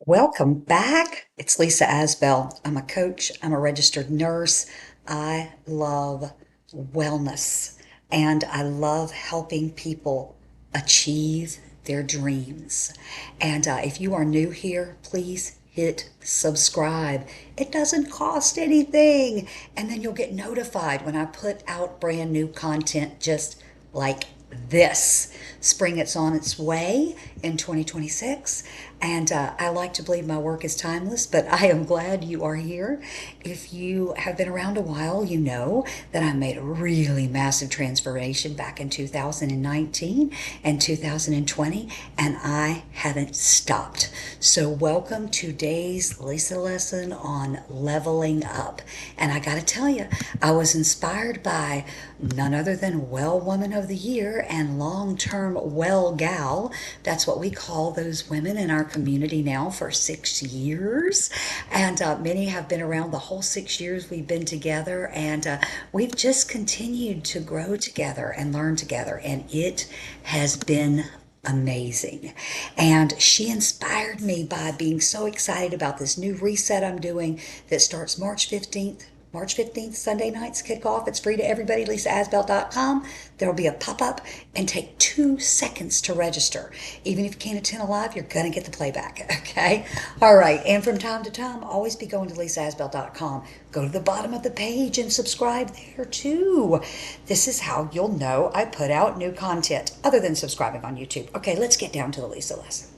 Welcome back. It's Lisa Asbell. I'm a coach, I'm a registered nurse. I love wellness and I love helping people achieve their dreams. And if you are new here, please hit subscribe. It doesn't cost anything. And then you'll get notified when I put out brand new content just like this. Spring it's on its way in 2026, and I like to believe my work is timeless, but I am glad you are here. If you have been around a while, you know that I made a really massive transformation back in 2019 and 2020, and I haven't stopped. So welcome to today's Lisa lesson on leveling up. And I gotta tell you, I was inspired by none other than Well Woman of the Year and long-term Well Gal. That's what we call those women in our community now for 6 years. And many have been around the whole 6 years we've been together. And we've just continued to grow together and learn together. And it has been amazing. And she inspired me by being so excited about this new reset I'm doing that starts March 15th. March 15th, Sunday nights kick off. It's free to everybody, lisaasbell.com. There will be a pop-up and take 2 seconds to register. Even if you can't attend live, you're going to get the playback, okay? All right, and from time to time, always be going to lisaasbell.com. Go to the bottom of the page and subscribe there too. This is how you'll know I put out new content other than subscribing on YouTube. Okay, let's get down to the Lisa lesson.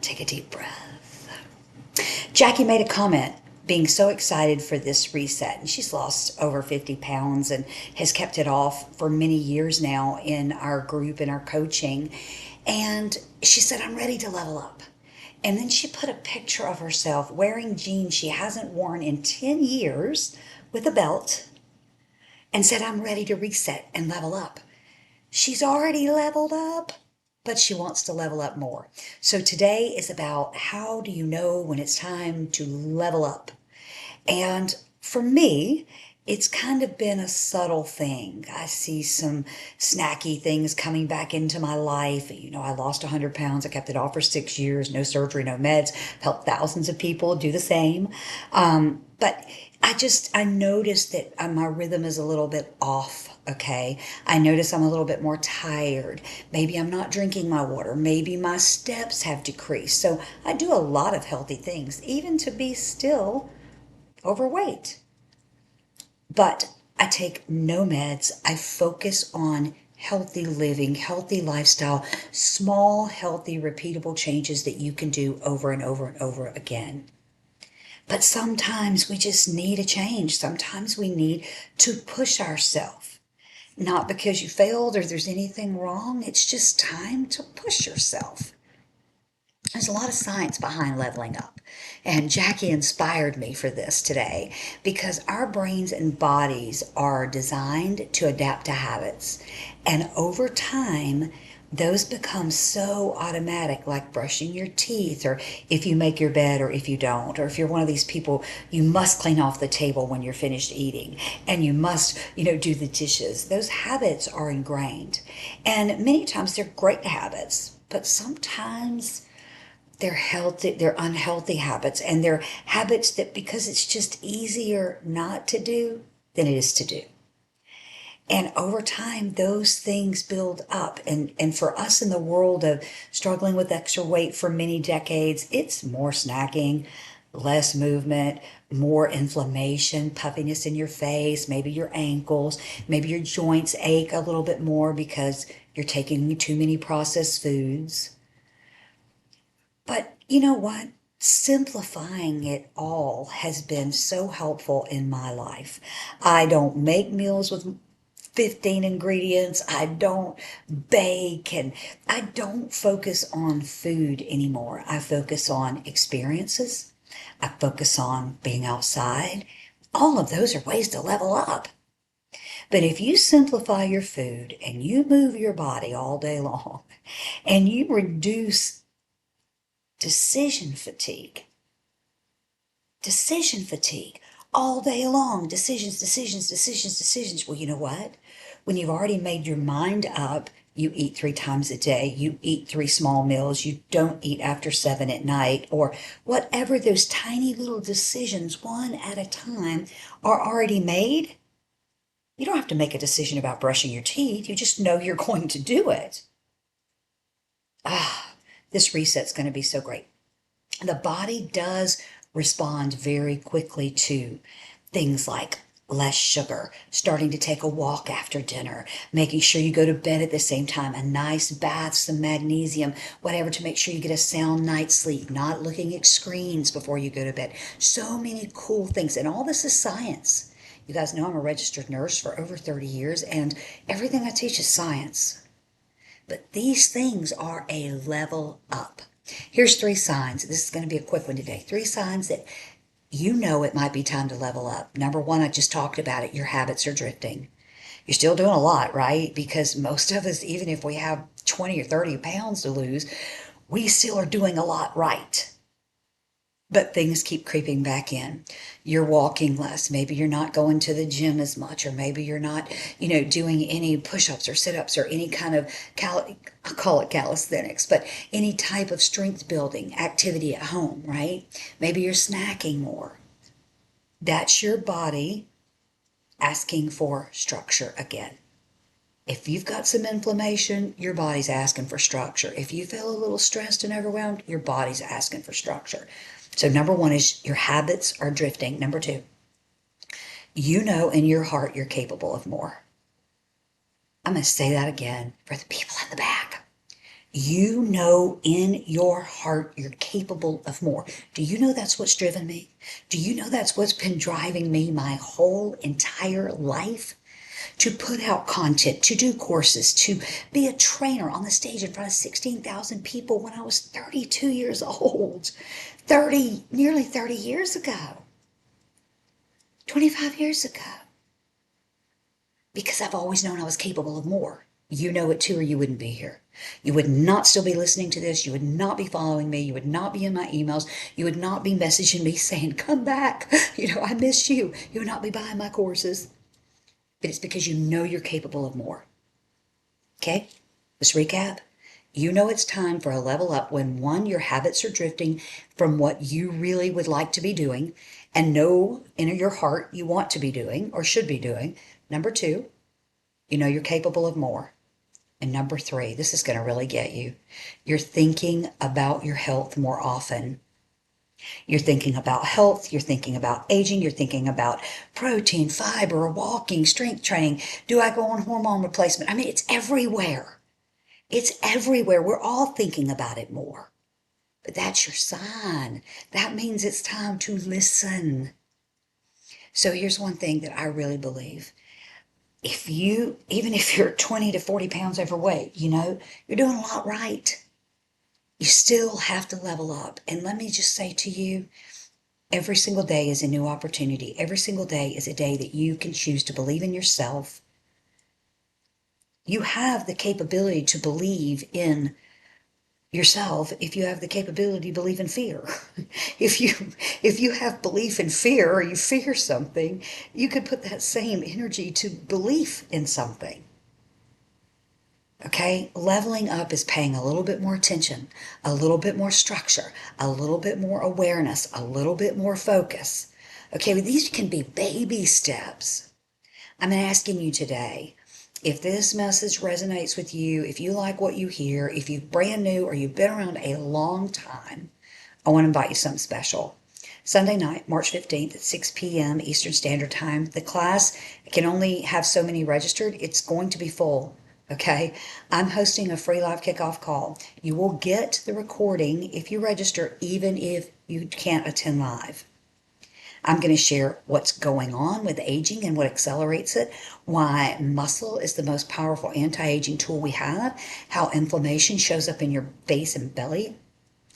Take a deep breath. Jackie made a comment being so excited for this reset, and she's lost over 50 pounds and has kept it off for many years now in our group, in our coaching. And she said, I'm ready to level up. And then she put a picture of herself wearing jeans she hasn't worn in 10 years with a belt and said, I'm ready to reset and level up. She's already leveled up, but she wants to level up more. So today is about how do you know when it's time to level up? And for me, it's kind of been a subtle thing. I see some snacky things coming back into my life. I lost 100 pounds. I kept it off for 6 years, no surgery, no meds. Helped thousands of people do the same. But I noticed that my rhythm is a little bit off. Okay. I notice I'm a little bit more tired. Maybe I'm not drinking my water. Maybe my steps have decreased. So I do a lot of healthy things, even to be still overweight. But I take no meds. I focus on healthy living, healthy lifestyle, small, healthy, repeatable changes that you can do over and over and over again. But sometimes we just need a change. Sometimes we need to push ourselves. Not because you failed or there's anything wrong. It's just time to push yourself. There's a lot of science behind leveling up. And Jackie inspired me for this today because our brains and bodies are designed to adapt to habits. And over time, those become so automatic, like brushing your teeth, or if you make your bed, or if you don't, or if you're one of these people, you must clean off the table when you're finished eating, and you must, do the dishes. Those habits are ingrained. And many times they're great habits, but sometimes they're unhealthy habits, and they're habits that because it's just easier not to do than it is to do. And over time, those things build up. And for us in the world of struggling with extra weight for many decades, it's more snacking, less movement, more inflammation, puffiness in your face, maybe your ankles, maybe your joints ache a little bit more because you're taking too many processed foods. But you know what? Simplifying it all has been so helpful in my life. I don't make meals with 15 ingredients. I don't bake, and I don't focus on food anymore. I focus on experiences. I focus on being outside. All of those are ways to level up. But if you simplify your food and you move your body all day long and you reduce decision fatigue. Decision fatigue. All day long. Decisions, decisions, decisions, decisions. Well, you know what? When you've already made your mind up You eat 3 times a day. You eat 3 small meals. You don't eat after 7 at night, or whatever those tiny little decisions, one at a time, are already made. You don't have to make a decision about brushing your teeth. You just know you're going to do it. This reset's going to be so great. The body does respond very quickly to things like less sugar, starting to take a walk after dinner, making sure you go to bed at the same time, a nice bath, some magnesium, whatever, to make sure you get a sound night's sleep, not looking at screens before you go to bed. So many cool things. And all this is science. You guys know I'm a registered nurse for over 30 years, and everything I teach is science. But these things are a level up. Here's 3 signs. This is going to be a quick one today. 3 signs that you know it might be time to level up. Number 1, I just talked about it. Your habits are drifting. You're still doing a lot, right? Because most of us, even if we have 20 or 30 pounds to lose, we still are doing a lot right. But things keep creeping back in. You're walking less. Maybe you're not going to the gym as much, or maybe you're not, doing any push-ups or sit-ups or any kind of, I call it calisthenics, but any type of strength building activity at home, right? Maybe you're snacking more. That's your body asking for structure again. If you've got some inflammation, your body's asking for structure. If you feel a little stressed and overwhelmed, your body's asking for structure. So number 1 is your habits are drifting. Number 2, you know in your heart you're capable of more. I'm going to say that again for the people in the back. You know in your heart you're capable of more. Do you know that's what's driven me? Do you know that's what's been driving me my whole entire life? To put out content, to do courses, to be a trainer on the stage in front of 16,000 people when I was 32 years old. Nearly 30 years ago. 25 years ago. Because I've always known I was capable of more. You know it too, or you wouldn't be here. You would not still be listening to this. You would not be following me. You would not be in my emails. You would not be messaging me saying, come back. I miss you. You would not be buying my courses. But it's because you know you're capable of more. Okay? Let's recap. You know it's time for a level up when 1, your habits are drifting from what you really would like to be doing and know in your heart you want to be doing or should be doing. Number 2, you know you're capable of more. And number 3, this is going to really get you. You're thinking about your health more often. You're thinking about health, you're thinking about aging, you're thinking about protein, fiber, walking, strength training. Do I go on hormone replacement? I mean, it's everywhere. It's everywhere. We're all thinking about it more. But that's your sign. That means it's time to listen. So here's one thing that I really believe. Even if you're 20 to 40 pounds overweight, you're doing a lot right. You still have to level up. And let me just say to you, every single day is a new opportunity. Every single day is a day that you can choose to believe in yourself. You have the capability to believe in yourself if you have the capability to believe in fear. If you have belief in fear, or you fear something, you could put that same energy to belief in something. Okay, leveling up is paying a little bit more attention, a little bit more structure, a little bit more awareness, a little bit more focus. Okay, but these can be baby steps. I'm asking you today, if this message resonates with you, if you like what you hear, if you're brand new or you've been around a long time, I want to invite you something special. Sunday night, March 15th at 6 p.m. Eastern Standard Time. The class can only have so many registered. It's going to be full. Okay, I'm hosting a free live kickoff call. You will get the recording if you register, even if you can't attend live. I'm going to share what's going on with aging and what accelerates it, why muscle is the most powerful anti-aging tool we have, how inflammation shows up in your face and belly,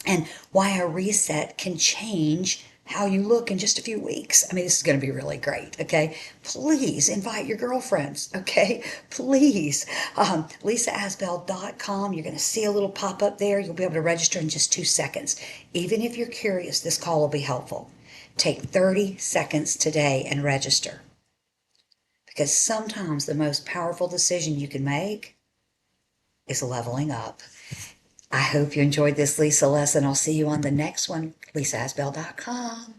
and why a reset can change how you look in just a few weeks. I mean, this is going to be really great, okay? Please invite your girlfriends, okay? Please. LisaAsbell.com. You're going to see a little pop-up there. You'll be able to register in just 2 seconds. Even if you're curious, this call will be helpful. Take 30 seconds today and register. Because sometimes the most powerful decision you can make is leveling up. I hope you enjoyed this Lisa lesson. I'll see you on the next one. LisaAsbell.com.